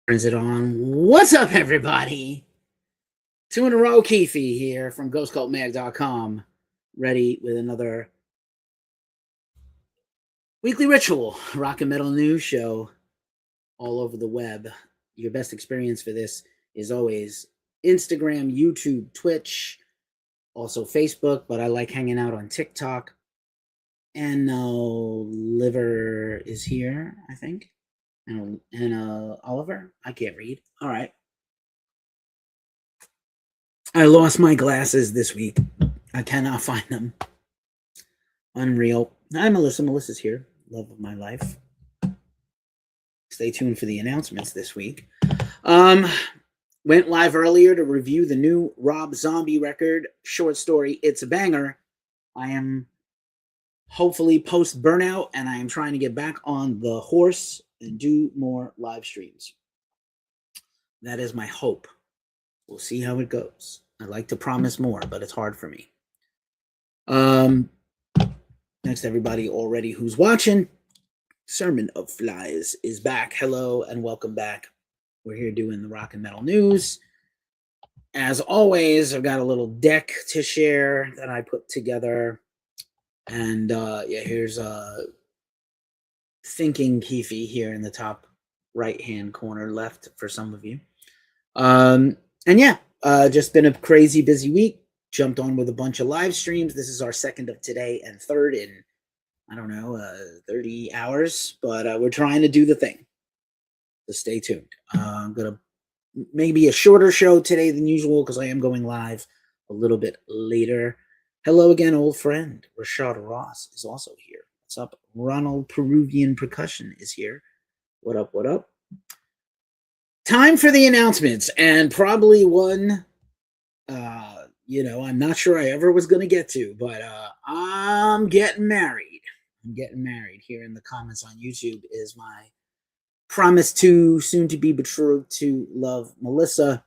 Turns it on. What's up, everybody? 2 in a row, Keefe here from GhostCultMag.com, ready with another weekly ritual, rock and metal news show all over the web. Your best experience for this is always Instagram, YouTube, Twitch, also Facebook, but I like hanging out on TikTok. And Liver is here, I think. And Oliver? I can't read. All right. I lost my glasses this week. I cannot find them. Unreal. Hi, Melissa. Melissa's here. Love of my life. Stay tuned for the announcements this week. Went live earlier to review the new Rob Zombie record, short story, It's a Banger. I am hopefully post burnout, and I am trying to get back on the horse and do more live streams. That is my hope. We'll see how it goes. I like to promise more, but it's hard for me. Next, everybody already who's watching, Sermon of Flies is back. Hello and welcome back. We're here doing the rock and metal news. As always, I've got a little deck to share that I put together. And here's Thinking Keefe here in the top right-hand corner left for some of you. Just been a crazy busy week. Jumped on with a bunch of live streams. This is our second of today and third in, 30 hours. But we're trying to do the thing. So stay tuned. I'm going to maybe a shorter show today than usual because I am going live a little bit later. Hello again, old friend. Rashad Ross is also here. What's up? Ronald Peruvian Percussion is here. What up, what up? Time for the announcements, and probably one, I'm not sure I ever was going to get to, but I'm getting married. I'm getting married. Here in the comments on YouTube is my promise to soon-to-be betrothed to love Melissa,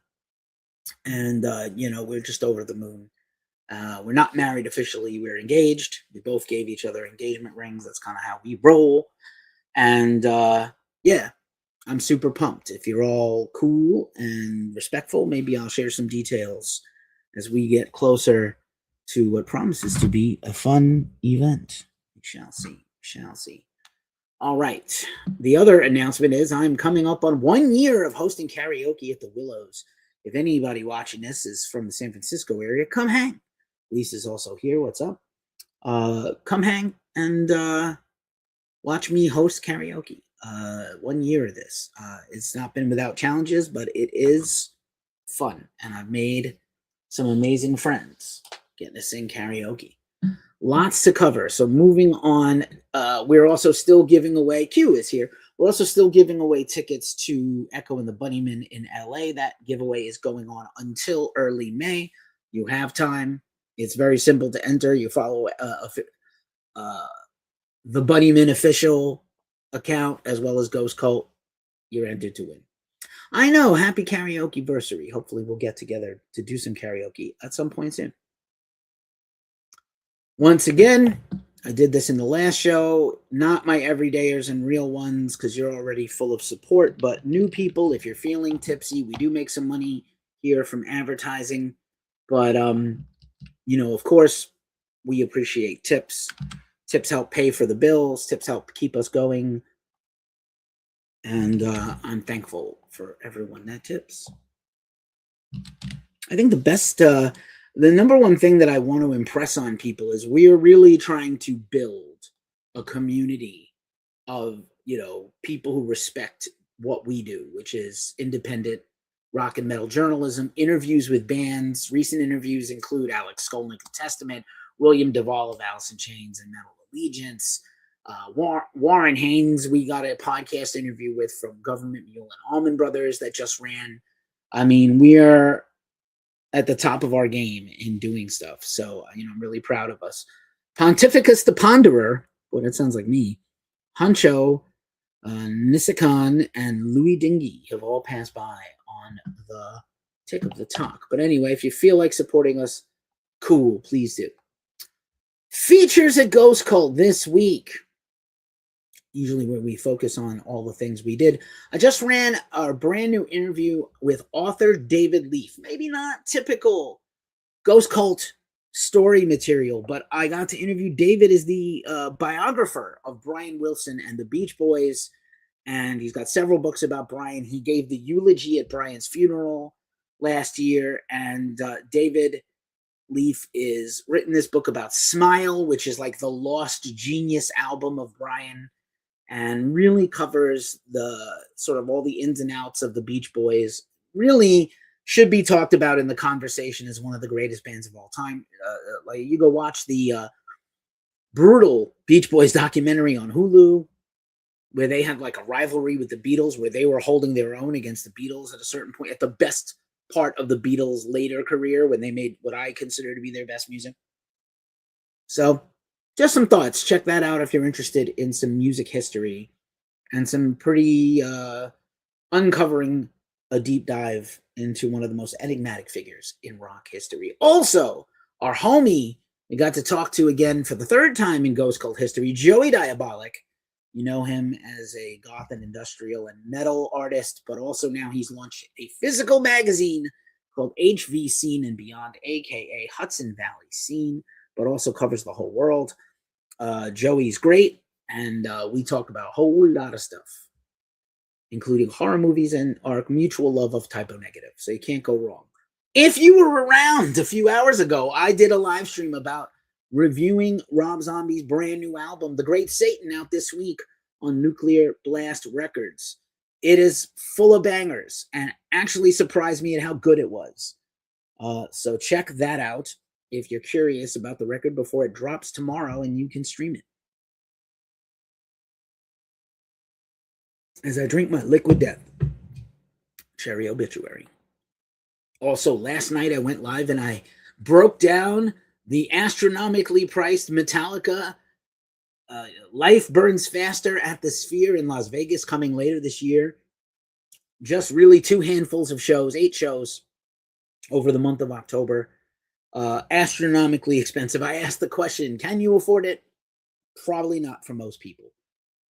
and, we're just over the moon. We're not married officially. We're engaged. We both gave each other engagement rings. That's kind of how we roll. And, I'm super pumped. If you're all cool and respectful, maybe I'll share some details as we get closer to what promises to be a fun event. We shall see. All right. The other announcement is I'm coming up on 1 year of hosting karaoke at the Willows. If anybody watching this is from the San Francisco area, come hang. Lisa's also here. What's up? Come hang and watch me host karaoke. 1 year of this. It's not been without challenges, but it is fun. And I've made some amazing friends getting to sing karaoke. Lots to cover. So moving on, we're also still giving away, Q is here. We're also still giving away tickets to Echo and the Bunnymen in LA. That giveaway is going on until early May. You have time. It's very simple to enter. You follow the Bunnymen official account as well as Ghost Cult. You're entered to win. I know. Happy karaoke-versary. Hopefully we'll get together to do some karaoke at some point soon. Once again, I did this in the last show. Not my everydayers and real ones because you're already full of support, but new people, if you're feeling tipsy, we do make some money here from advertising. But, of course, we appreciate tips. Tips help pay for the bills. Tips help keep us going. And I'm thankful for everyone that tips. I think the number one thing that I want to impress on people is we are really trying to build a community of, people who respect what we do, which is independent rock and metal journalism, interviews with bands. Recent interviews include Alex Skolnick of Testament, William Duvall of Alice in Chains and Metal Allegiance, Warren Haynes, we got a podcast interview with from Government Mule and Allman Brothers that just ran. I mean, we're at the top of our game in doing stuff. So, I'm really proud of us. Pontificus the Ponderer, boy, that sounds like me, Huncho, Nisakan, and Louis Dingy have all passed by on the tick of the talk. But anyway, if you feel like supporting us, cool, please do. Features at Ghost Cult this week. usually where we focus on all the things we did. I just ran a brand new interview with author David Leaf. Maybe not typical Ghost Cult story material, but I got to interview David is the biographer of Brian Wilson and the Beach Boys, and he's got several books about Brian. He gave the eulogy at Brian's funeral last year, and David Leaf is written this book about Smile, which is like the lost genius album of Brian, and really covers the sort of all the ins and outs of the Beach Boys. Really should be talked about in the conversation as one of the greatest bands of all time. Like you go watch the brutal Beach Boys documentary on Hulu, where they had like a rivalry with the Beatles, where they were holding their own against the Beatles at a certain point, at the best part of the Beatles' later career, when they made what I consider to be their best music. So just some thoughts. Check that out if you're interested in some music history and some pretty uncovering a deep dive into one of the most enigmatic figures in rock history. Also, our homie we got to talk to again for the third time in Ghost Cult history, Joey Diabolic. You know him as a goth and industrial and metal artist, but also now he's launched a physical magazine called HV Scene and Beyond, aka Hudson Valley Scene, but also covers the whole world. Joey's great, and we talk about a whole lot of stuff, including horror movies and our mutual love of Typo Negative, so you can't go wrong. If you were around a few hours ago, I did a live stream about reviewing Rob Zombie's brand new album, The Great Satan, out this week on Nuclear Blast Records. It is full of bangers and actually surprised me at how good it was. So check that out if you're curious about the record before it drops tomorrow and you can stream it. As I drink my Liquid Death Cherry Obituary. Also, last night I went live and I broke down the astronomically priced Metallica Life Burns Faster at the Sphere in Las Vegas, coming later this year. Just really 2 handfuls of shows, 8 shows over the month of October. Astronomically expensive. I asked the question, can you afford it? Probably not for most people.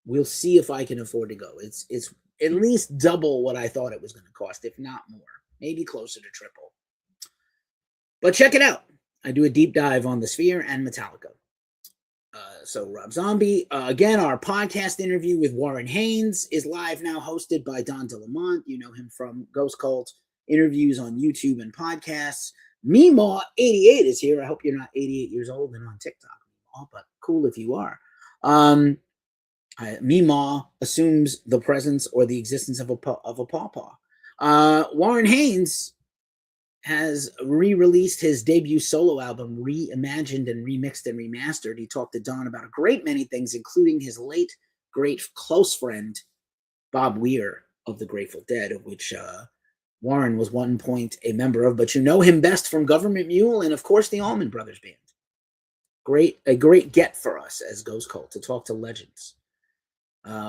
We'll see if I can afford to go. It's at least double what I thought it was going to cost, if not more. Maybe closer to triple. But check it out. I do a deep dive on the Sphere and Metallica. So Rob Zombie, again, our podcast interview with Warren Haynes is live now, hosted by Don DeLamont. You know him from Ghost Cult, interviews on YouTube and podcasts. Meemaw88 is here. I hope you're not 88 years old and on TikTok, but cool if you are. Meemaw assumes the presence or the existence of a pawpaw. Warren Haynes has re-released his debut solo album, reimagined and remixed and remastered. He talked to Don about a great many things, including his late, great close friend, Bob Weir of the Grateful Dead, of which Warren was one point a member of, but you know him best from Government Mule and, of course, the Allman Brothers Band. A great get for us as Ghost Cult to talk to legends.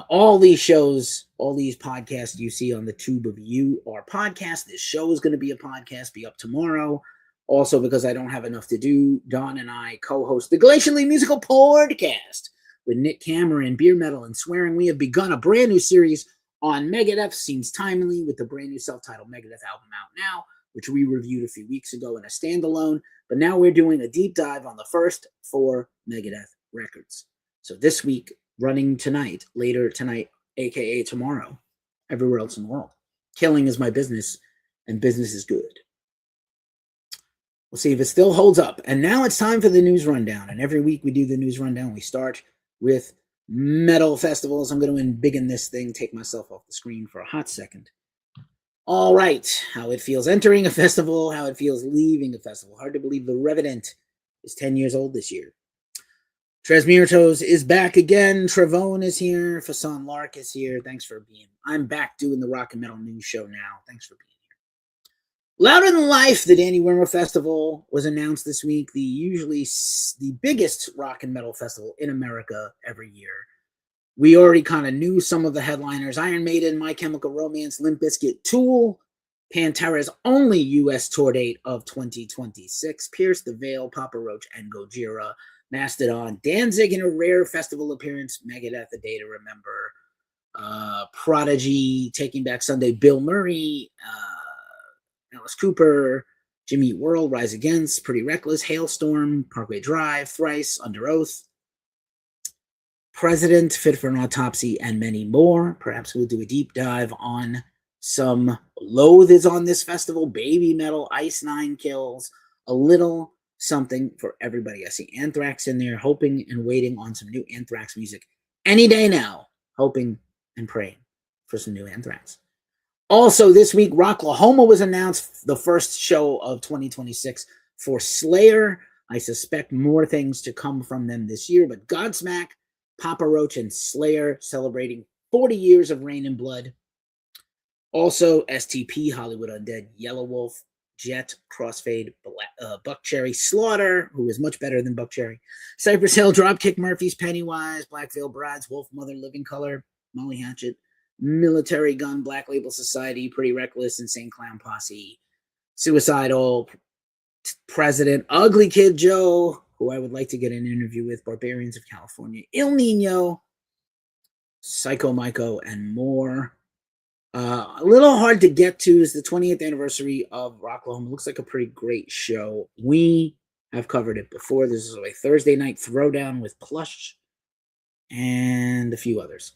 All these shows, all these podcasts you see on the tube of you are podcasts. This show is going to be a podcast, be up tomorrow. Also, because I don't have enough to do, Don and I co-host the Glacially Musical Podcast with Nick Cameron, Beer Metal, and Swearing. We have begun a brand new series on Megadeth. Seems timely with the brand new self-titled Megadeth album out now, which we reviewed a few weeks ago in a standalone. But now we're doing a deep dive on the first 4 Megadeth records. So this week, running tonight, later tonight, aka tomorrow, everywhere else in the world. Killing is my business, and business is good. We'll see if it still holds up. And now it's time for the news rundown. And every week we do the news rundown. We start with metal festivals. I'm going to embiggen this thing, take myself off the screen for a hot second. All right, how it feels entering a festival, how it feels leaving a festival. Hard to believe The Revenant is 10 years old this year. Tres Muertos is back again. Trevone is here. Fasan Lark is here. Thanks for being. I'm back doing the Rock and Metal News Show now. Thanks for being here. Louder Than Life, the Danny Wimmer Festival, was announced this week. Usually the biggest rock and metal festival in America every year. We already kind of knew some of the headliners: Iron Maiden, My Chemical Romance, Limp Bizkit, Tool, Pantera's only U.S. tour date of 2026, Pierce the Veil, Papa Roach, and Gojira. Mastodon, Danzig in a rare festival appearance, Megadeth, A Day to Remember, Prodigy, Taking Back Sunday, Bill Murray, Alice Cooper, Jimmy Eat World, Rise Against, Pretty Reckless, Hailstorm, Parkway Drive, Thrice, Under Oath, President, Fit for an Autopsy, and many more. Perhaps we'll do a deep dive on some Loathe is on this festival, Baby Metal, Ice Nine Kills, a little something for everybody. I see Anthrax in there, hoping and waiting on some new Anthrax music any day now, hoping and praying for some new Anthrax. Also, this week, Rocklahoma was announced, the first show of 2026 for Slayer. I suspect more things to come from them this year, but Godsmack, Papa Roach, and Slayer celebrating 40 years of Rain and Blood. Also, STP, Hollywood Undead, Yellow Wolf, Jet, Crossfade, Buckcherry, Slaughter, who is much better than Buckcherry, Cypress Hill, Dropkick Murphys, Pennywise, Black Veil Brides, Wolf Mother, Living Color, Molly Hatchet, Military Gun, Black Label Society, Pretty Reckless, Insane Clown Posse, Suicidal, President, Ugly Kid Joe, who I would like to get an interview with, Barbarians of California, Il Nino, Psycho Myco, and more. A little hard to get to is the 20th anniversary of Rocklahoma. Looks like a pretty great show. We have covered it before. This is a Thursday night throwdown with Plush and a few others.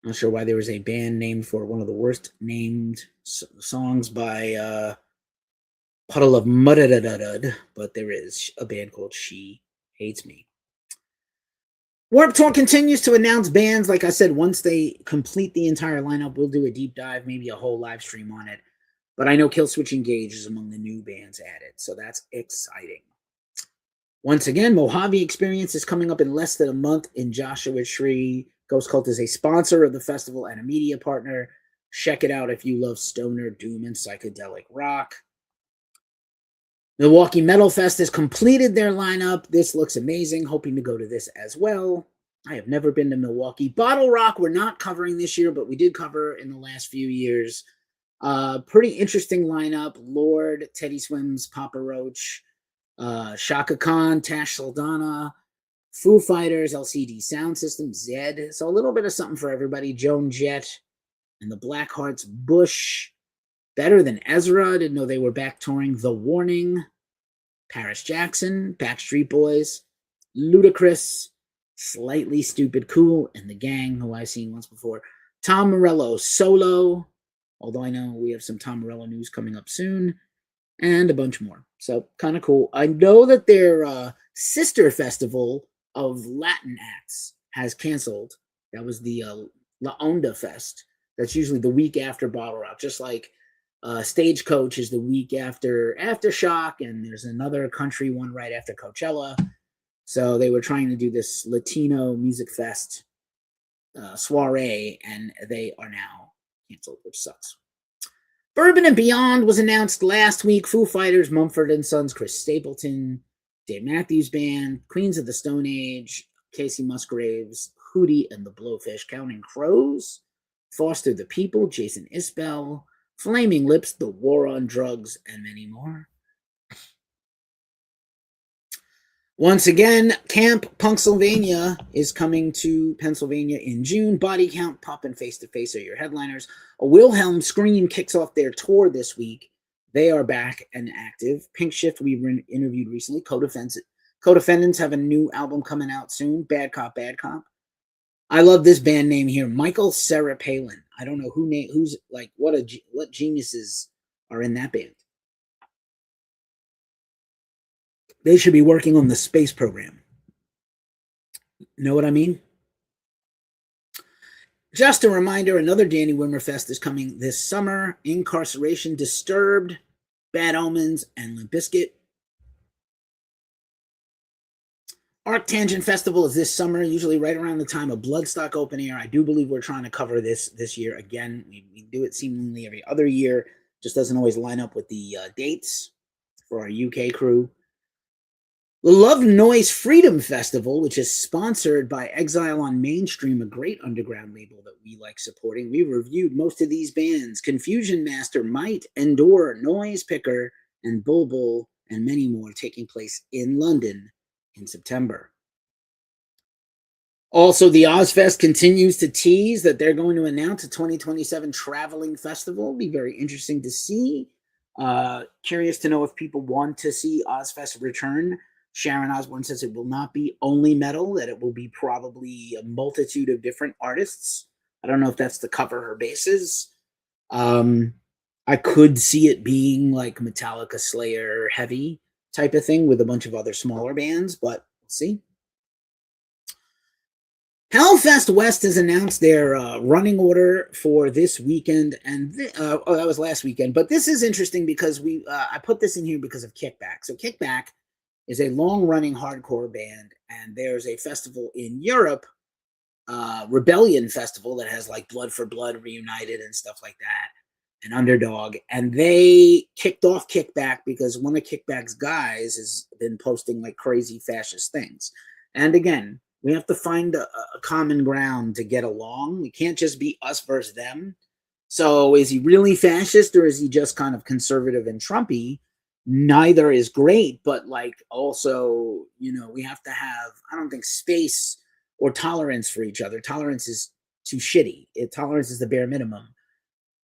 Not sure why there was a band named for one of the worst named songs by Puddle of Mudadadadud, but there is a band called She Hates Me. Warped Tour continues to announce bands. Like I said, once they complete the entire lineup, we'll do a deep dive, maybe a whole live stream on it. But I know Killswitch Engage is among the new bands added, so that's exciting. Once again, Mojave Experience is coming up in less than a month in Joshua Tree. Ghost Cult is a sponsor of the festival and a media partner. Check it out if you love stoner, doom, and psychedelic rock. Milwaukee Metal Fest has completed their lineup. This looks amazing. Hoping to go to this as well. I have never been to Milwaukee. Bottle Rock we're not covering this year, but we did cover in the last few years. Pretty interesting lineup. Lord, Teddy Swims, Papa Roach, Shaka Khan, Tash Saldana, Foo Fighters, LCD Sound System, Zed. So a little bit of something for everybody. Joan Jett and the Blackhearts, Bush. Better Than Ezra. Didn't know they were back touring. The Warning, Paris Jackson, Backstreet Boys, Ludacris, Slightly Stupid Cool, and The Gang, who I've seen once before. Tom Morello solo, although I know we have some Tom Morello news coming up soon, and a bunch more. So kind of cool. I know that their sister festival of Latin acts has canceled. That was the La Onda Fest. That's usually the week after Bottle Rock, just like Stagecoach is the week after Aftershock, and there's another country one right after Coachella. So they were trying to do this Latino music fest soiree, and they are now canceled, which sucks. Bourbon and Beyond was announced last week. Foo Fighters, Mumford & Sons, Chris Stapleton, Dave Matthews Band, Queens of the Stone Age, Casey Musgraves, Hootie and the Blowfish, Counting Crows, Foster the People, Jason Isbell, Flaming Lips, The War on Drugs, and many more. Once again, Camp Punksylvania is coming to Pennsylvania in June. Body Count, Pup, and Face to Face are your headliners. A Wilhelm Scream kicks off their tour this week. They are back and active. Pink Shift, we were interviewed recently. Co-Defendants have a new album coming out soon. Bad Cop, Bad Cop. I love this band name here, Michael Sarah Palin. I don't know who's like what geniuses are in that band. They should be working on the space program. Know what I mean? Just a reminder, another Danny Wimmer Fest is coming this summer. Incarceration, Disturbed, Bad Omens, and Limp Bizkit. Arctangent Festival is this summer, usually right around the time of Bloodstock Open Air. I do believe we're trying to cover this year again. We do it seemingly every other year. Just doesn't always line up with the dates for our UK crew. The Love Noise Freedom Festival, which is sponsored by Exile on Mainstream, a great underground label that we like supporting. We reviewed most of these bands: Confusion Master, Might, Endure, Noise Picker, and Bulbul, and many more, taking place in London in September. Also, the Ozfest continues to tease that they're going to announce a 2027 traveling festival. It'll be very interesting to see. Curious to know if people want to see Ozfest return. Sharon Osbourne says it will not be only metal, that it will be probably a multitude of different artists. I don't know if that's to cover her bases. I could see it being like Metallica, Slayer, heavy type of thing with a bunch of other smaller bands, but we'll see. Hellfest West has announced their running order for this weekend, and that was last weekend. But this is interesting because I put this in here because of Kickback. So Kickback is a long-running hardcore band, and there's a festival in Europe, Rebellion Festival, that has like Blood for Blood Reunited and stuff like that, and Underdog, and they kicked off Kickback because one of Kickback's guys has been posting like crazy fascist things, and again, we have to find a common ground to get along. We can't just be us versus them. So is he really fascist or is he just kind of conservative and Trumpy? Neither is great, but like also, we have to have, I don't think, space or tolerance for each other. Tolerance is too shitty. Tolerance is the bare minimum.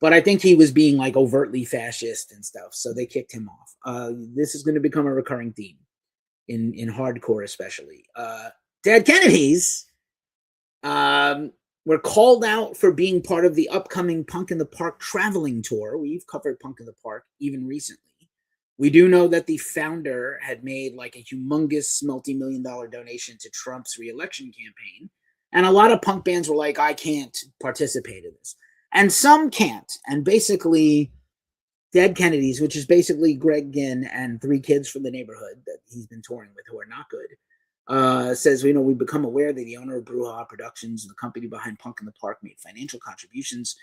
But I think he was being like overtly fascist and stuff. So they kicked him off. This is going to become a recurring theme in hardcore, especially. Dead Kennedys were called out for being part of the upcoming Punk in the Park traveling tour. We've covered Punk in the Park even recently. We do know that the founder had made like a humongous multi-million-dollar donation to Trump's re-election campaign. And a lot of punk bands were like, I can't participate in this. And some can't. And basically, Dead Kennedys, which is basically Greg Ginn and 3 kids from the neighborhood that he's been touring with who are not good, says, we've become aware that the owner of Brouhaha Productions, the company behind Punk in the Park, made financial contributions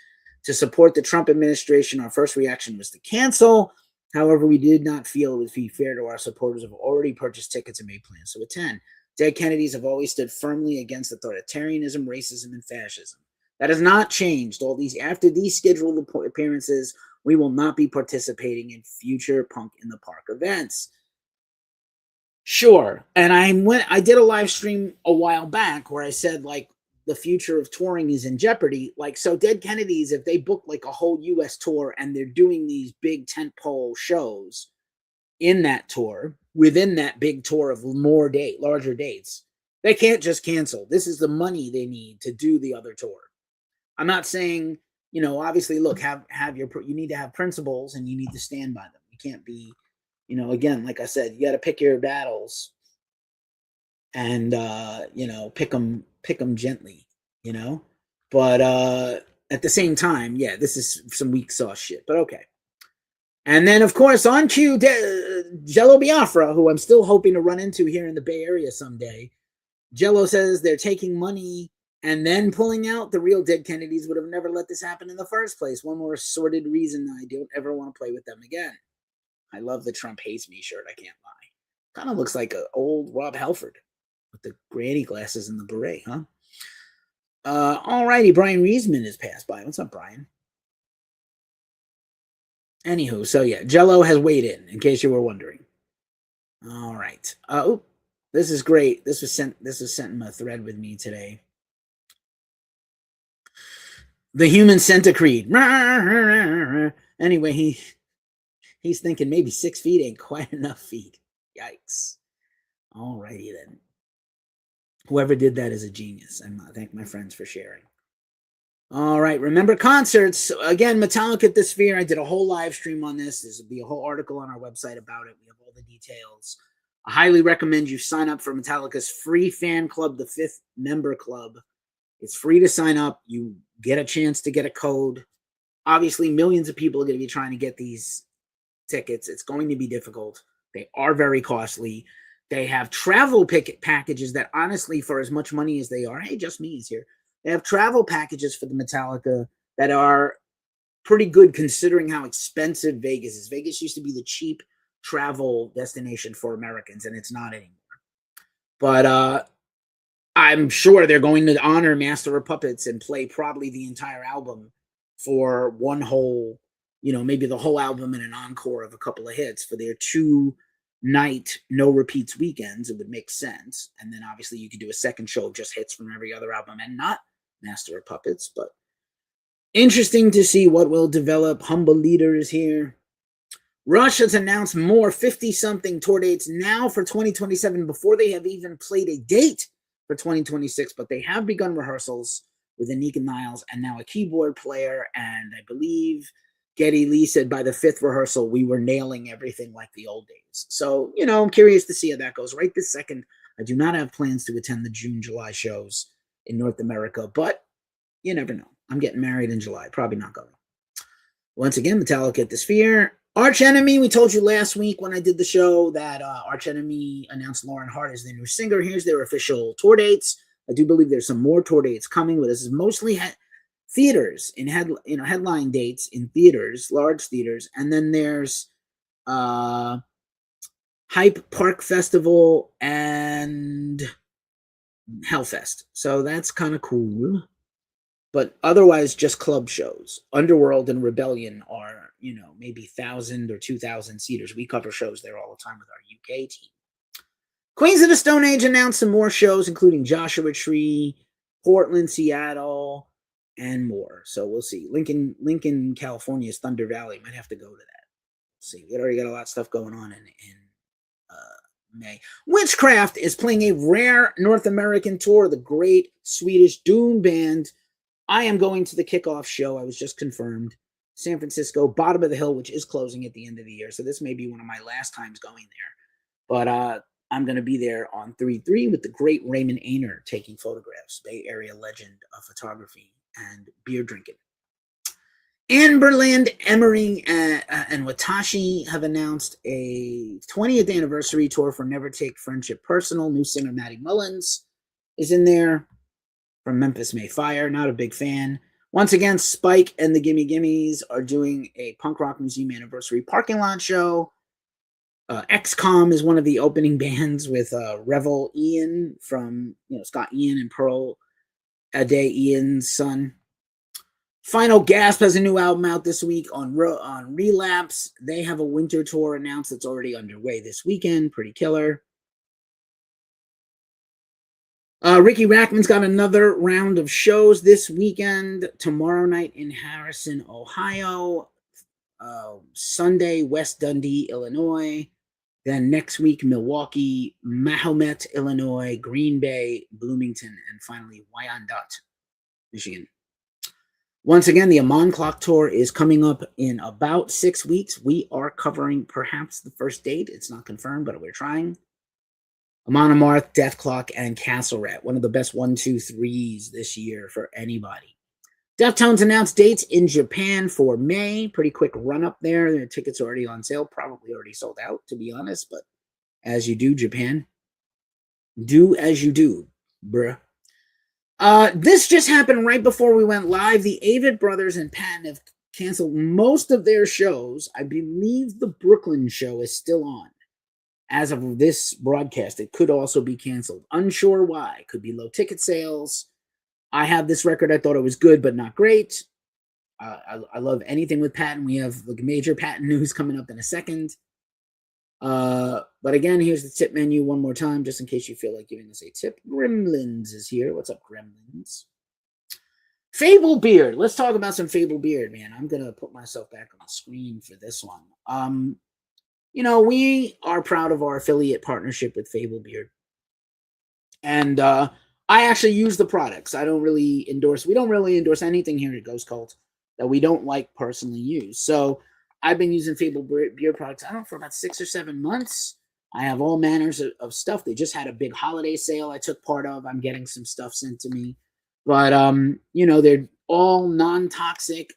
to support the Trump administration. Our first reaction was to cancel. However, we did not feel it would be fair to our supporters who have already purchased tickets and made plans to attend. Dead Kennedys have always stood firmly against authoritarianism, racism, and fascism. That has not changed. After these scheduled appearances, we will not be participating in future Punk in the Park events. Sure. And I did a live stream a while back where I said like the future of touring is in jeopardy. Like, so Dead Kennedys, if they book like a whole US tour and they're doing these big tentpole shows in that tour, within that big tour of larger dates, they can't just cancel. This is the money they need to do the other tour. I'm not saying, obviously, look, you need to have principles and you need to stand by them. You can't be, again, like I said, you got to pick your battles and, pick them gently, but at the same time, yeah, this is some weak sauce shit, but okay. And then, of course, on cue, Jello Biafra, who I'm still hoping to run into here in the Bay Area someday. Jello says they're taking money and then pulling out. The real Dead Kennedys would have never let this happen in the first place. One more sordid reason I don't ever want to play with them again. I love the Trump hates me shirt, I can't lie. Kind of looks like an old Rob Halford with the granny glasses and the beret, huh? Alrighty, Brian Reisman has passed by. What's up, Brian? Anywho, so yeah, Jello has weighed in case you were wondering. All right. This is great. This was sent in a thread with me today. The Human Centipede. Anyway, he's thinking maybe 6 feet ain't quite enough feet. Yikes. Alrighty then. Whoever did that is a genius. I thank my friends for sharing. All right. Remember concerts. Again, Metallica at the Sphere. I did a whole live stream on this. There's will be a whole article on our website about it. We have all the details. I highly recommend you sign up for Metallica's free fan club, the 5th member club. It's free to sign up. You get a chance to get a code. Obviously, millions of people are going to be trying to get these tickets. It's going to be difficult. They are very costly. They have travel packages that, honestly, for as much money as they are, hey, Just Me is here. They have travel packages for the Metallica that are pretty good considering how expensive Vegas is. Vegas used to be the cheap travel destination for Americans, and it's not anymore. But I'm sure they're going to honor Master of Puppets and play probably the entire album for one whole, maybe the whole album and an encore of a couple of hits for their 2 night, no repeats weekends, it would make sense. And then obviously you could do a second show of just hits from every other album and not Master of Puppets. But interesting to see what will develop. Humble Leader is here. Rush has announced more 50-something tour dates now for 2027 before they have even played a date for 2026, but they have begun rehearsals with Anika Niles and now a keyboard player, and I believe Geddy Lee said by the 5th rehearsal, we were nailing everything like the old days. So, I'm curious to see how that goes. Right this second, I do not have plans to attend the June, July shows in North America, but you never know. I'm getting married in July. Probably not going. Once again, Metallica at the Sphere. Arch Enemy, we told you last week when I did the show that Arch Enemy announced Lauren Hart as their new singer. Here's their official tour dates. I do believe there's some more tour dates coming, but this is mostly theaters in headline dates in theaters, large theaters, and then there's Hype Park Festival and Hellfest. So that's kind of cool. But otherwise, just club shows. Underworld and Rebellion are, maybe 1,000 or 2,000 seaters. We cover shows there all the time with our UK team. Queens of the Stone Age announced some more shows, including Joshua Tree, Portland, Seattle, and more. So we'll see. Lincoln, California's Thunder Valley. Might have to go to that. Let's see. We already got a lot of stuff going on in May. Witchcraft is playing a rare North American tour. The great Swedish doom band. I am going to the kickoff show. I was just confirmed. San Francisco, Bottom of the Hill, which is closing at the end of the year. So this may be one of my last times going there. But I'm going to be there on 3/3 with the great Raymond Ainer taking photographs, Bay Area legend of photography and beer drinking. Anberland, Emery, and Watashi have announced a 20th anniversary tour for Never Take Friendship Personal. New singer Maddie Mullins is in there from Memphis May Fire. Not a big fan. Once again, Spike and the Gimme Gimmes are doing a Punk Rock Museum anniversary parking lot show. XCOM is one of the opening bands with Revel Ian from Scott Ian and Pearl Ade Ian's son. Final Gasp has a new album out this week on Relapse. They have a winter tour announced that's already underway this weekend. Pretty killer. Ricky Rackman's got another round of shows this weekend. Tomorrow night in Harrison, Ohio. Sunday, West Dundee, Illinois. Then next week, Milwaukee, Mahomet, Illinois, Green Bay, Bloomington, and finally Wyandotte, Michigan. Once again, the Amon Clock Tour is coming up in about 6 weeks. We are covering perhaps the first date. It's not confirmed, but we're trying. Amon Amarth, Death Clock, and Castle Rat. One of the best 1, 2, 3s this year for anybody. Deftones announced dates in Japan for May. Pretty quick run up there. Their tickets are already on sale. Probably already sold out, to be honest. But as you do, Japan. Do as you do, bruh. This just happened right before we went live. The Avett Brothers and Patton have canceled most of their shows. I believe the Brooklyn show is still on. As of this broadcast, it could also be canceled. Unsure why. Could be low ticket sales. I have this record. I thought it was good, but not great. I love anything with Patton. We have like major Patton news coming up in a second. But again, here's the tip menu one more time, just in case you feel like giving us a tip. Gremlins is here. What's up, Gremlins? Fable Beard. Let's talk about some Fable Beard, man. I'm going to put myself back on the screen for this one. We are proud of our affiliate partnership with Fable Beard. And I actually use the products. We don't really endorse anything here at Ghost Cult that we don't personally use. So I've been using Fable Beard products, for about 6 or 7 months. I have all manners of stuff. They just had a big holiday sale I took part of. I'm getting some stuff sent to me. But, they're all non-toxic,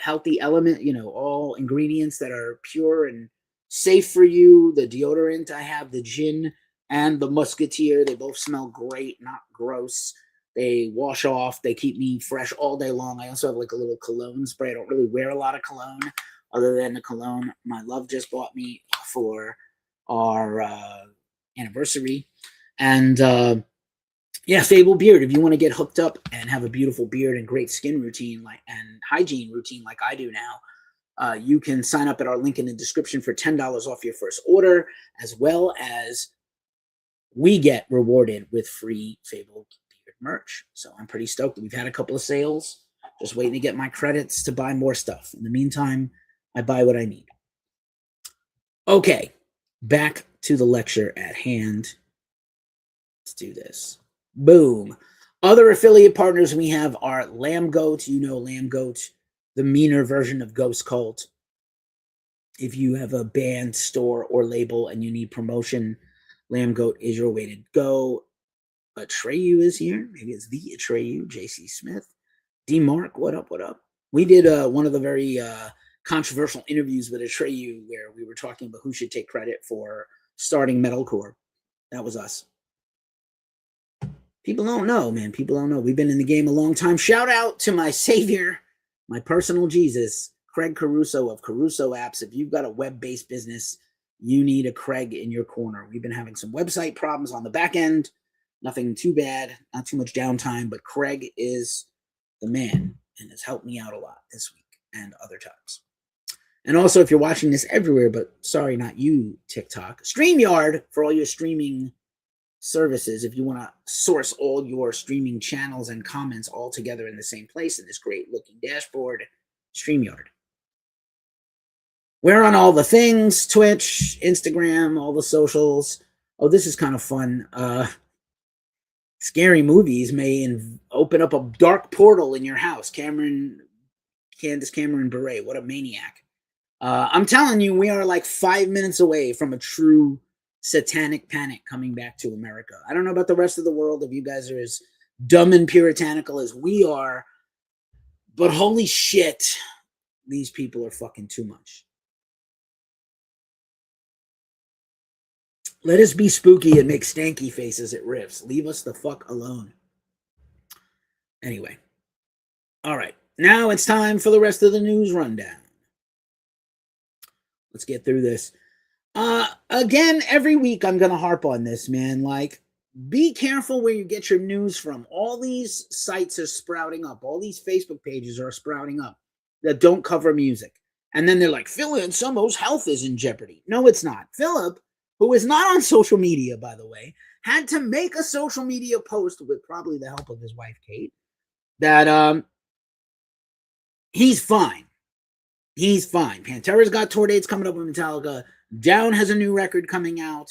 healthy element, all ingredients that are pure and safe for you. The deodorant I have, the gin and the musketeer, they both smell great, not gross. They wash off. They keep me fresh all day long. I also have a little cologne spray. I don't really wear a lot of cologne other than the cologne my love just bought me for our anniversary. And Fable Beard, if you want to get hooked up and have a beautiful beard and great skin routine and hygiene routine like I do now, You can sign up at our link in the description for $10 off your first order, as well as we get rewarded with free Fable Beard merch. So I'm pretty stoked. We've had a couple of sales. Just waiting to get my credits to buy more stuff. In the meantime, I buy what I need. Okay, back to the lecture at hand. Let's do this. Boom. Other affiliate partners we have are Lamb Goat. You know Lamb Goat, the meaner version of Ghost Cult. If you have a band, store, or label and you need promotion, Lamb Goat is your way to go. Atreyu is here. Maybe it's the Atreyu, JC Smith. D Mark, what up, what up? We did one of the very controversial interviews with Atreyu where we were talking about who should take credit for starting metalcore. That was us. People don't know, man. People don't know. We've been in the game a long time. Shout out to my savior, my personal Jesus, Craig Caruso of Caruso Apps. If you've got a web-based business, you need a Craig in your corner. We've been having some website problems on the back end. Nothing too bad, not too much downtime, but Craig is the man and has helped me out a lot this week and other times. And also, if you're watching this everywhere, but sorry, not you, TikTok, StreamYard for all your streaming services. If you want to source all your streaming channels and comments all together in the same place in this great looking dashboard, StreamYard. We're on all the things, Twitch, Instagram, all the socials. Oh, this is kind of fun. Scary movies may open up a dark portal in your house. Candace Cameron Bure, what a maniac. I'm telling you, we are like 5 minutes away from a true satanic panic coming back to America. I don't know about the rest of the world, if you guys are as dumb and puritanical as we are, but holy shit, these people are fucking too much. Let us be spooky and make stanky faces at riffs. Leave us the fuck alone. Anyway. All right. Now it's time for the rest of the news rundown. Let's get through this. Again, every week I'm going to harp on this, man. Like, be careful where you get your news from. All these sites are sprouting up. All these Facebook pages are sprouting up that don't cover music. And then they're like, Philip Anselmo's health is in jeopardy. No, it's not. Philip, who is not on social media, by the way, had to make a social media post with probably the help of his wife, Kate, that he's fine. He's fine. Pantera's got tour dates coming up with Metallica. Down has a new record coming out.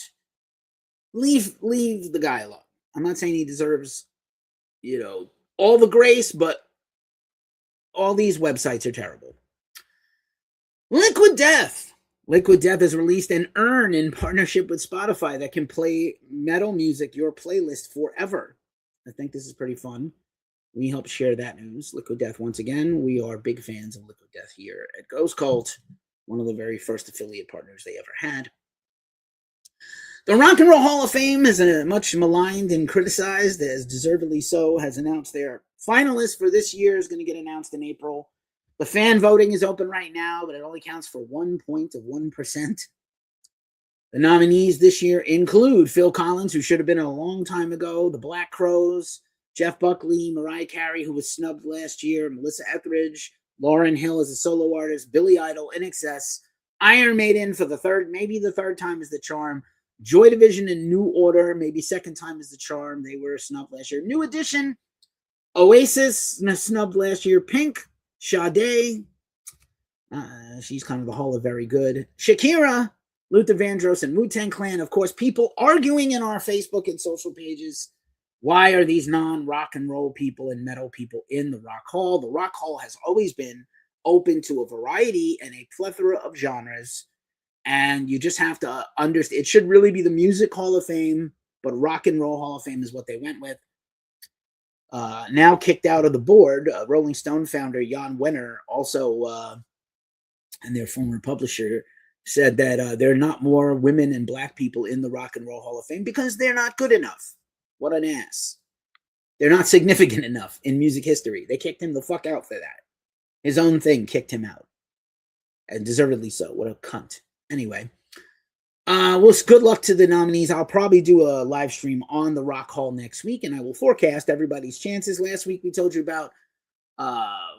Leave the guy alone. I'm not saying he deserves, all the grace, but all these websites are terrible. Liquid Death has released an urn in partnership with Spotify that can play metal music, your playlist forever. I think this is pretty fun. We help share that news. Liquid Death, once again, we are big fans of Liquid Death here at Ghost Cult, one of the very first affiliate partners they ever had. The Rock and Roll Hall of Fame is much maligned and criticized, as deservedly so, has announced their finalists for this year is going to get announced in April. The fan voting is open right now, but it only counts for 1%. The nominees this year include Phil Collins, who should have been a long time ago, the Black Crowes, Jeff Buckley, Mariah Carey, who was snubbed last year, Melissa Etheridge, Lauryn Hill as a solo artist, Billy Idol, INXS, Iron Maiden for the third time is the charm, Joy Division and New Order, maybe second time is the charm. They were snubbed last year. New Edition, Oasis, snubbed last year. Pink, Sade, she's kind of the Hall of Very Good. Shakira, Luther Vandross, and Wu-Tang Clan. Of course, people arguing in our Facebook and social pages. Why are these non-rock and roll people and metal people in the Rock Hall? The Rock Hall has always been open to a variety and a plethora of genres. And you just have to understand, it should really be the Music Hall of Fame, but Rock and Roll Hall of Fame is what they went with. Now kicked out of the board, Rolling Stone founder Jan Wenner also, and their former publisher, said that there are not more women and black people in the Rock and Roll Hall of Fame because they're not good enough. What an ass. They're not significant enough in music history. They kicked him the fuck out for that. His own thing kicked him out. And deservedly so. What a cunt. Anyway. Well, good luck to the nominees. I'll probably do a live stream on the Rock Hall next week, and I will forecast everybody's chances. Last week we told you about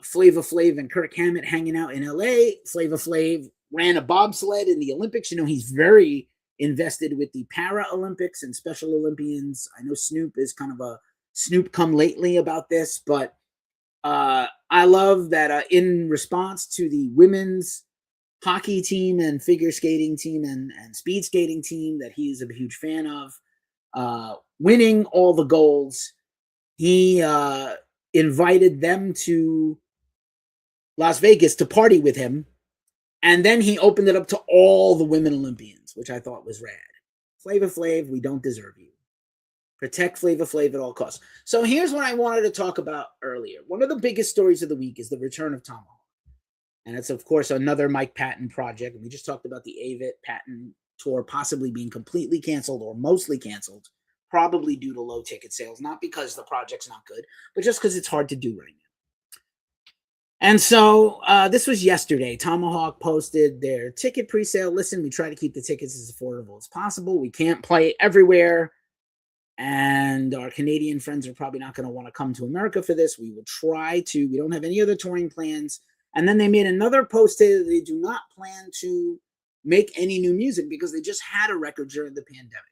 Flava Flav and Kirk Hammett hanging out in LA. Flava Flav ran a bobsled in the Olympics. You know, he's very invested with the Paralympics and Special Olympians. I know Snoop is kind of a Snoop come lately about this, but I love that in response to the women's hockey team and figure skating team and speed skating team that he is a huge fan of, winning all the golds, he invited them to Las Vegas to party with him. And then he opened it up to all the women Olympians, which I thought was rad. Flava Flav, we don't deserve you. Protect Flava Flav at all costs. So here's what I wanted to talk about earlier. One of the biggest stories of the week is the return of Tomahawk. And it's, of course, another Mike Patton project. We just talked about the AVIT Patton tour possibly being completely canceled or mostly canceled, probably due to low ticket sales, not because the project's not good, but just because it's hard to do right now. And so this was yesterday. Tomahawk posted their ticket pre-sale. Listen, we try to keep the tickets as affordable as possible. We can't play everywhere. And our Canadian friends are probably not going to want to come to America for this. We will try to. We don't have any other touring plans. And then they made another post that they do not plan to make any new music because they just had a record during the pandemic.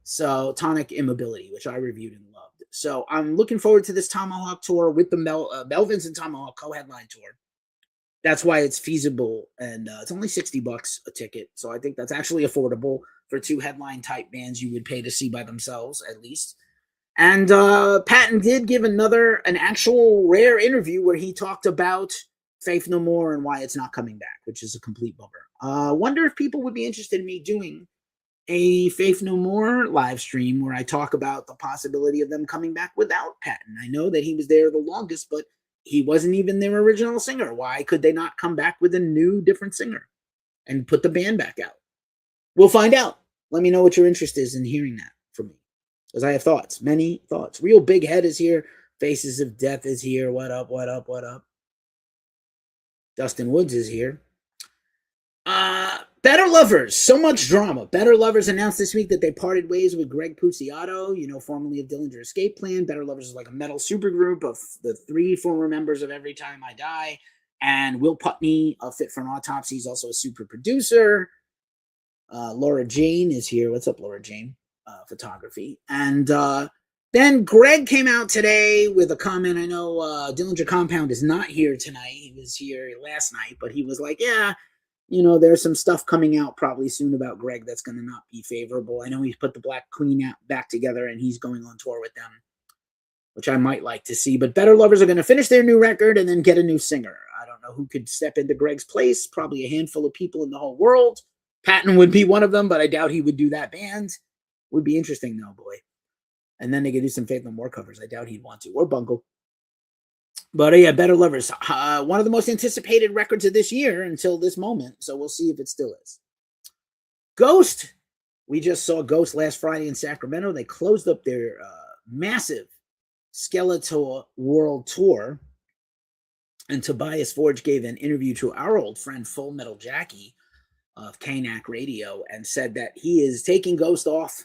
So Tonic Immobility, which I reviewed and loved. So I'm looking forward to this Tomahawk tour with the Melvins and Tomahawk co-headline tour. That's why it's feasible, and it's only $60 a ticket. So I think that's actually affordable for two headline type bands you would pay to see by themselves, at least. And Patton did give an actual rare interview where he talked about Faith No More and why it's not coming back, which is a complete bummer. Wonder if people would be interested in me doing a Faith No More live stream where I talk about the possibility of them coming back without Patton. I know that he was there the longest, but he wasn't even their original singer. Why could they not come back with a new, different singer and put the band back out? We'll find out. Let me know what your interest is in hearing that from me, because I have thoughts, many thoughts. Real Big Head is here. Faces of Death is here. What up, what up, what up? Dustin Woods is here. Better Lovers, so much drama. Better Lovers announced this week that they parted ways with Greg Puciato, formerly of Dillinger Escape Plan. Better Lovers is like a metal supergroup of the three former members of Every Time I Die. And Will Putney of Fit for an Autopsy is also a super producer. Laura Jane is here. What's up, Laura Jane? Photography. And then Greg came out today with a comment. I know Dillinger Compound is not here tonight. He was here last night, but he was like, yeah, there's some stuff coming out probably soon about Greg that's going to not be favorable. I know he's put the Black Queen back together and he's going on tour with them, which I might like to see. But Better Lovers are going to finish their new record and then get a new singer. I don't know who could step into Greg's place. Probably a handful of people in the whole world. Patton would be one of them, but I doubt he would do that band. Would be interesting though, boy. And then they could do some Faith No More covers. I doubt he'd want to. Or Bungle. But yeah, Better Lovers, one of the most anticipated records of this year until this moment. So we'll see if it still is. Ghost. We just saw Ghost last Friday in Sacramento. They closed up their massive Skeletor World Tour. And Tobias Forge gave an interview to our old friend Full Metal Jackie of KNAC Radio and said that he is taking Ghost off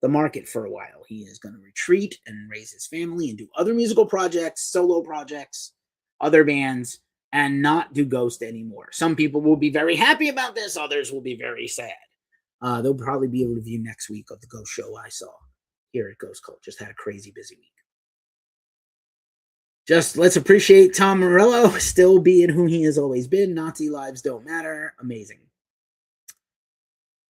the market for a while. He is going to retreat and raise his family and do other musical projects, solo projects, other bands, and not do Ghost anymore. Some people will be very happy about this. Others will be very sad. There'll probably be a review next week of the Ghost show I saw here at Ghost Cult. Just had a crazy busy week. Just let's appreciate Tom Morello still being who he has always been. Nazi lives don't matter. Amazing.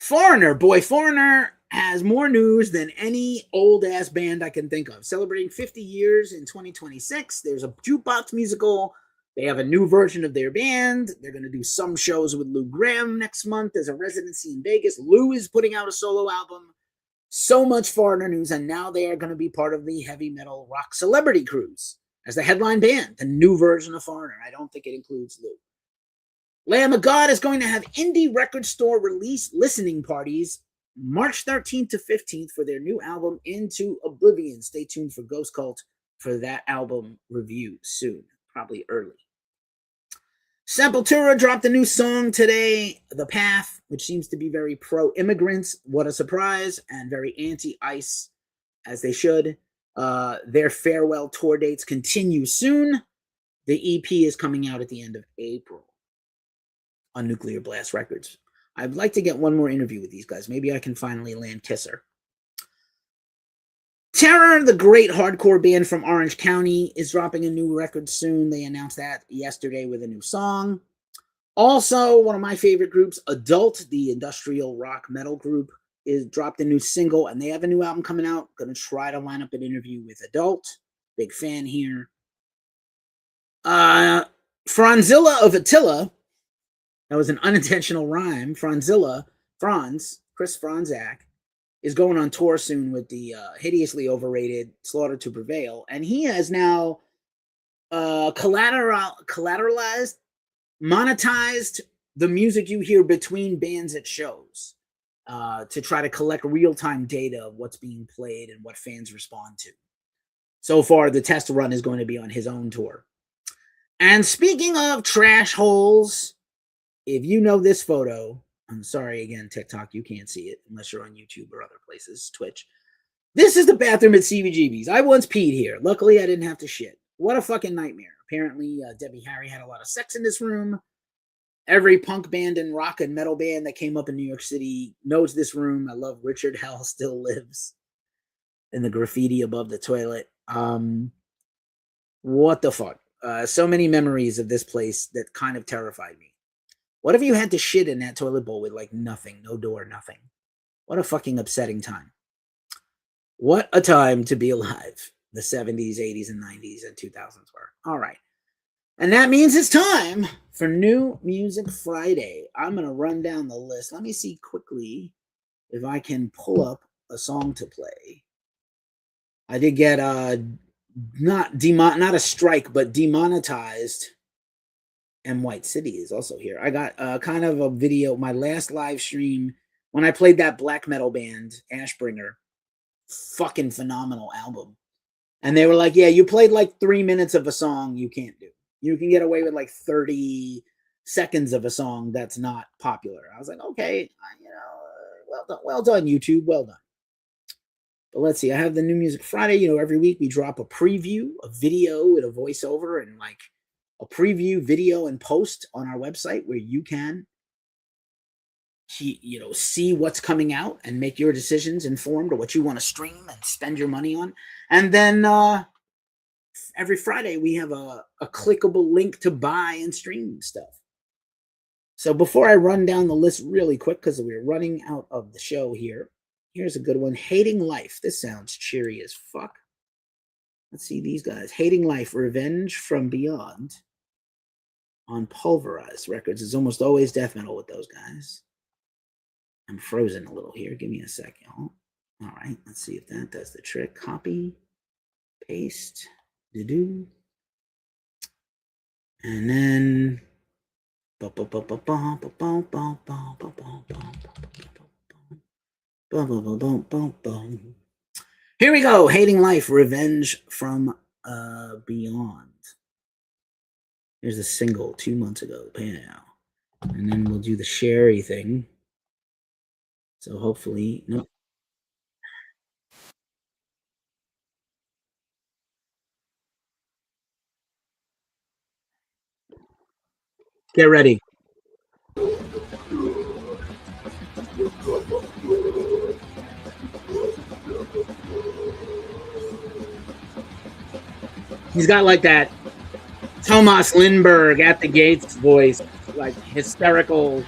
Foreigner, boy, Foreigner has more news than any old-ass band I can think of. Celebrating 50 years in 2026. There's a jukebox musical. They have a new version of their band. They're going to do some shows with Lou Gramm next month. There's a residency in Vegas. Lou is putting out a solo album. So much Foreigner news, and now they are going to be part of the Heavy Metal Rock Celebrity Cruise as the headline band, the new version of Foreigner. I don't think it includes Lou. Lamb of God is going to have indie record store release listening parties March 13th to 15th for their new album, Into Oblivion. Stay tuned for Ghost Cult for that album review soon, probably early. Sepultura dropped a new song today, The Path, which seems to be very pro-immigrants. What a surprise, and very anti-ICE, as they should. Their farewell tour dates continue soon. The EP is coming out at the end of April on Nuclear Blast Records. I'd like to get one more interview with these guys. Maybe I can finally land Kisser. Terror, the great hardcore band from Orange County, is dropping a new record soon. They announced that yesterday with a new song. Also, one of my favorite groups, Adult, the industrial rock metal group, is dropped a new single, and they have a new album coming out. Going to try to line up an interview with Adult. Big fan here. Franzilla of Attila. That was an unintentional rhyme. Franzilla, Chris Franzak, is going on tour soon with the hideously overrated Slaughter to Prevail. And he has now collateralized, monetized the music you hear between bands at shows to try to collect real-time data of what's being played and what fans respond to. So far, the test run is going to be on his own tour. And speaking of trash holes, if you know this photo, I'm sorry again, TikTok, you can't see it unless you're on YouTube or other places, Twitch. This is the bathroom at CBGB's. I once peed here. Luckily, I didn't have to shit. What a fucking nightmare. Apparently, Debbie Harry had a lot of sex in this room. Every punk band and rock and metal band that came up in New York City knows this room. I love Richard Hell Still Lives in the graffiti above the toilet. What the fuck? So many memories of this place that kind of terrified me. What if you had to shit in that toilet bowl with like nothing, no door, nothing? What a fucking upsetting time. What a time to be alive. The 70s, 80s, and 90s and 2000s were. All right. And that means it's time for New Music Friday. I'm going to run down the list. Let me see quickly if I can pull up a song to play. I did get not a strike, but demonetized. And White City is also here. I got kind of a video, my last live stream, when I played that black metal band, Ashbringer. Fucking phenomenal album. And they were like, yeah, you played like 3 minutes of a song you can't do. You can get away with like 30 seconds of a song that's not popular. I was like, okay, well done, YouTube, well done. But let's see, I have the New Music Friday. Every week we drop a preview, a video with a voiceover, and like a preview video and post on our website where you can see what's coming out and make your decisions informed of what you want to stream and spend your money on. And then every Friday we have a clickable link to buy and stream stuff. So before I run down the list really quick, because we're running out of the show here, here's a good one. Hating Life. This sounds cheery as fuck. Let's see these guys. Hating Life, Revenge from Beyond on Pulverized Records. It's almost always death metal with those guys. I'm frozen a little here. Give me a sec, y'all. All right, let's see if that does the trick. Copy, paste, do. And then here we go. Hating Life, Revenge from Beyond. Here's a single 2 months ago. Now. And then we'll do the sherry thing. So hopefully, no. Get ready. He's got like that Thomas Lindbergh at the gates voice, like hysterical,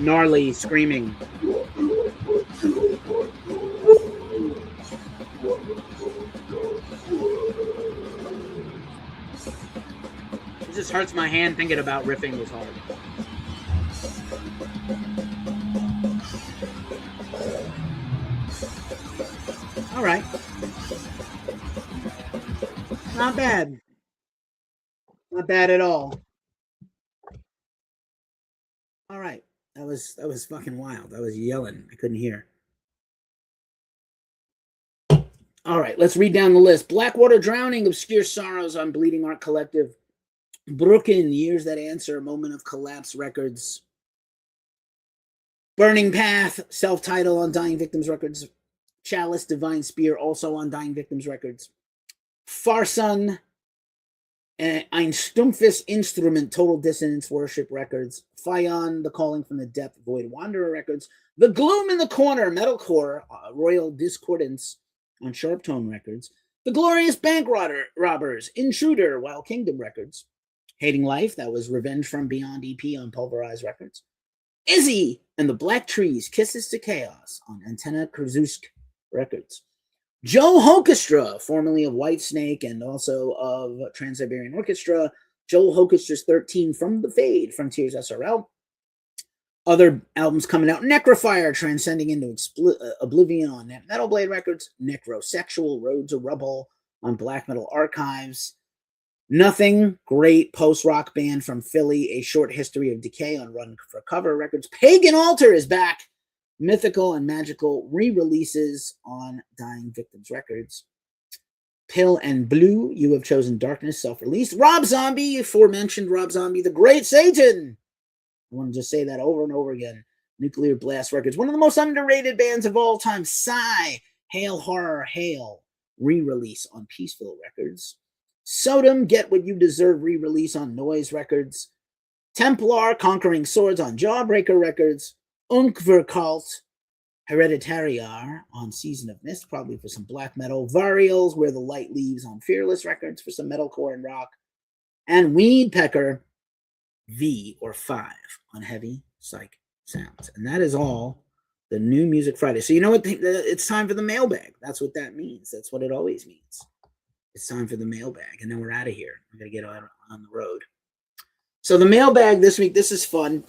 gnarly screaming. It just hurts my hand thinking about riffing this hard. All right. Not bad. Not bad at all. All right. That was fucking wild. I was yelling. I couldn't hear. All right, let's read down the list. Blackwater Drowning, Obscure Sorrows on Bleeding Art Collective. Brooken, Years That Answer, Moment of Collapse Records. Burning Path, self-title on Dying Victims Records. Chalice, Divine Spear, also on Dying Victims Records. Farsun, Ein Stumpfes Instrument, Total Dissonance Worship Records, Fion, The Calling from the Depth, Void Wanderer Records, The Gloom in the Corner, Metalcore, Royal Discordance on Sharptone Records, The Glorious Bank Robbers, Intruder, Wild Kingdom Records, Hating Life, that was Revenge from Beyond EP on Pulverized Records, Izzy and the Black Trees, Kisses to Chaos on Antenna Krzusk Records, Joe Hokestra, formerly of Whitesnake and also of Trans-Siberian Orchestra, Joel Hokestra's 13 from the Fade, Frontiers SRL. Other albums coming out, Necrofire, Transcending into Oblivion on Metal Blade Records, Necrosexual, Road to Rubble on Black Metal Archives, Nothing, great post-rock band from Philly, A Short History of Decay on Run for Cover Records. Pagan Altar is back. Mythical and Magical re-releases on Dying Victims Records. Pill and Blue, You Have Chosen Darkness, self-released. Rob Zombie, aforementioned Rob Zombie, The Great Satan. I want to just say that over and over again. Nuclear Blast Records, one of the most underrated bands of all time. Psy, Hail Horror, Hail, re-release on Peaceful Records. Sodom, Get What You Deserve, re-release on Noise Records. Templar, Conquering Swords on Jawbreaker Records. Unkverkult, Hereditariar on Season of Mist, probably for some black metal. Varials, Where the Light Leaves on Fearless Records for some metalcore and rock. And Weedpecker, V or 5 on Heavy Psych Sounds. And that is all the New Music Friday. So you know what? It's time for the mailbag. That's what that means. That's what it always means. It's time for the mailbag. And then we're out of here. I'm going to get on the road. So the mailbag this week, this is fun.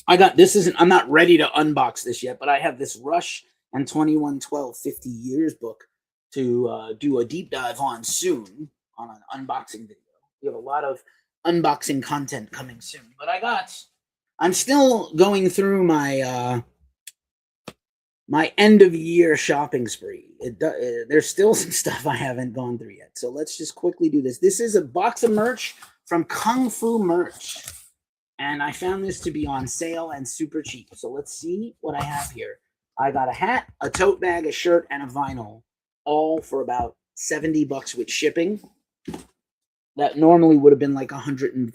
I'm not ready to unbox this yet, but I have this Rush and 2112 50 Years book to do a deep dive on soon on an unboxing video. We have a lot of unboxing content coming soon, but I'm still going through my my end of year shopping spree. There's still some stuff I haven't gone through yet. So let's just quickly do this. This is a box of merch from Kung Fu Merch. And I found this to be on sale and super cheap. So let's see what I have here. I got a hat, a tote bag, a shirt, and a vinyl, all for about $70 with shipping. That normally would have been like $150.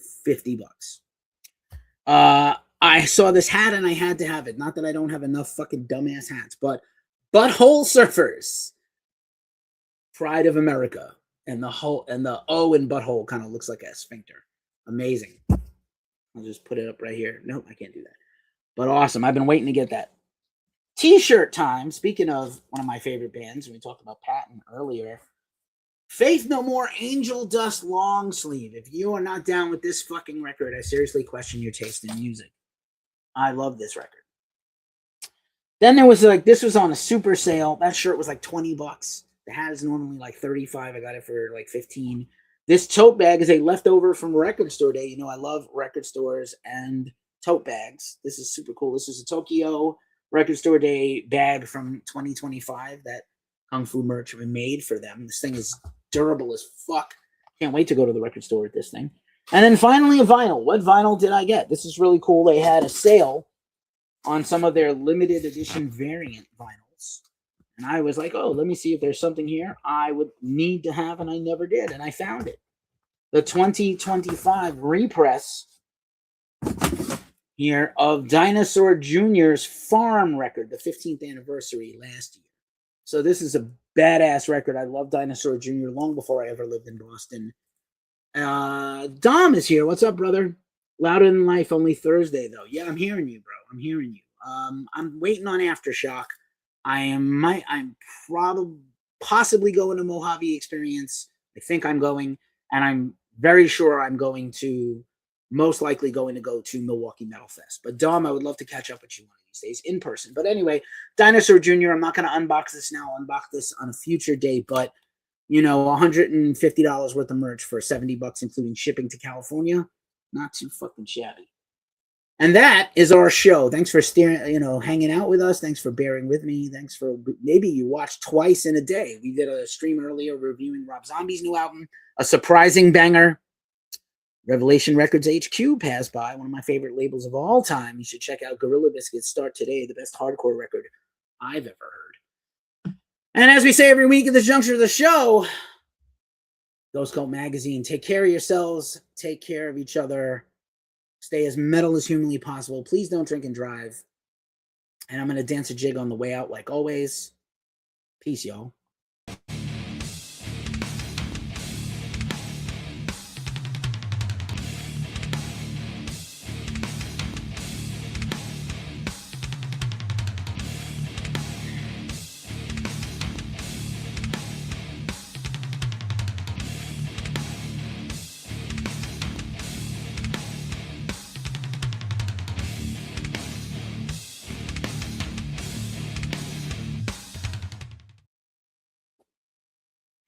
I saw this hat and I had to have it. Not that I don't have enough fucking dumbass hats, but Butthole Surfers, Pride of America, and the O in butthole kind of looks like a sphincter. Amazing. I'll just put it up right here. Nope, I can't do that. But awesome. I've been waiting to get that. T-shirt time. Speaking of one of my favorite bands, we talked about Patton earlier. Faith No More, Angel Dust long sleeve. If you are not down with this fucking record, I seriously question your taste in music. I love this record. Then there was this was on a super sale. That shirt was like $20. The hat is normally like $35. I got it for like $15. This tote bag is a leftover from Record Store Day. You know, I love record stores and tote bags. This is super cool. This is a Tokyo Record Store Day bag from 2025 that Kung Fu Merch made for them. This thing is durable as fuck. Can't wait to go to the record store with this thing. And then finally, a vinyl. What vinyl did I get? This is really cool. They had a sale on some of their limited edition variant vinyls. And I was like, oh, let me see if there's something here I would need to have, and I never did. And I found it. The 2025 repress here of Dinosaur Jr.'s Farm record, the 15th anniversary last year. So this is a badass record. I love Dinosaur Jr. long before I ever lived in Boston. Dom is here. What's up, brother? Louder Than Life, only Thursday, though. Yeah, I'm hearing you, bro. I'm hearing you. I'm waiting on Aftershock. I'm possibly going to Mojave Experience. I think I'm going, and I'm very sure I'm going to, most likely going to go to Milwaukee Metal Fest. But Dom, I would love to catch up with you one of these days in person. But anyway, Dinosaur Jr., I'm not going to unbox this now. I'll unbox this on a future day, but you know, $150 worth of merch for $70, including shipping to California. Not too fucking shabby. And that is our show. Thanks for hanging out with us. Thanks for bearing with me. Thanks for, maybe you watched twice in a day. We did a stream earlier reviewing Rob Zombie's new album, a surprising banger. Revelation Records HQ passed by, one of my favorite labels of all time. You should check out Gorilla Biscuits Start Today, the best hardcore record I've ever heard. And as we say every week at this juncture of the show, Decibel Magazine. Take care of yourselves. Take care of each other. Stay as metal as humanly possible. Please don't drink and drive. And I'm going to dance a jig on the way out like always. Peace, y'all.